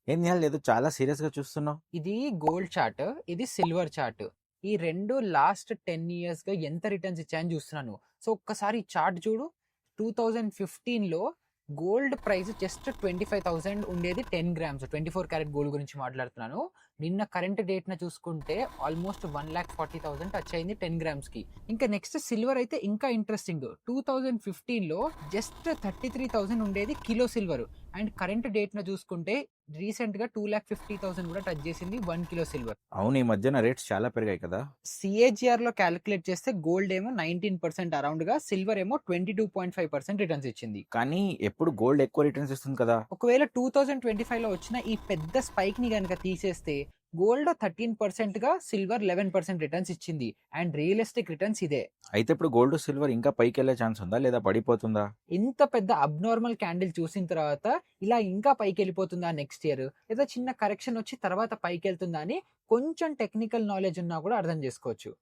ఏం చేయాలి ఏదో చాలా సీరియస్‌గా చూస్తున్నావు. ఇది గోల్డ్ చార్ట్, ఇది సిల్వర్ చార్ట్. ఈ 2 లాస్ట్ 10 ఇయర్స్‌గా ఎంత రిటర్న్స్ ఇచ్చాయని చూస్తున్నాను. సో, ఒక్కసారి ఈ చార్ట్ చూడు. 2015లో గోల్డ్ ప్రైస్ జస్ట్ 25,000 ఉండేది 10 గ్రామ్స్. 24 క్యారెట్ గోల్డ్ గురించి మాట్లాడుతున్నాను. నిన్న కరెంట్ డేట్‌న చూసుకుంటే ఆల్మోస్ట్ 1,40,000 టచ్ అయింది 10 గ్రామ్స్‌కి. ఇంకా నెక్స్ట్ సిల్వర్ అయితే ఇంకా ఇంట్రెస్టింగ్. 2015లో జస్ట్ 33,000 ఉండేది కిలో సిల్వర్. అండ్ కరెంట్ డేట్‌న చూసుకుంటే రీసెంట్‌గా 2,50,000 కూడా టచ్ చేసింది 1 కిలో సిల్వర్. అవును, ఈ మధ్యన రేట్స్ చాలా పెరిగాయి కదా! సిఏజీఆర్‌లో క్యాలిక్యులేట్ చేస్తే గోల్డ్ ఏమో 19% అరౌండ్‌గా, సిల్వర్ ఏమో 22.5% రిటర్న్స్ ఇచ్చింది. కానీ ఎప్పుడు గోల్డ్ ఎక్కువ రిటర్న్స్ ఇస్తుంది కదా! ఒకవేళ 2025లో వచ్చిన ఈ పెద్ద స్పైక్‌ని గనక తీసేస్తే గోల్డ్ 13%గా, సిల్వర్ 11% రిటర్న్స్ ఇచ్చింది. అండ్ రియలిస్టిక్ రిటర్న్స్ ఇదే. అయితే ఇప్పుడు గోల్డ్, సిల్వర్ ఇంకా పైకెళ్ళే ఛాన్స్ ఉందా? లేదా పడిపోతుందా? ఇంత పెద్ద అబ్నార్మల్ క్యాండిల్ చూసిన తర్వాత ఇలా ఇంకా పైకెళ్ళిపోతుందా నెక్స్ట్ ఇయర్? లేదా చిన్న కరెక్షన్ వచ్చి తర్వాత పైకెళ్తుందా అని కొంచెం టెక్నికల్ నాలెడ్జ్ ఉన్నా కూడా అర్థం చేసుకోవచ్చు.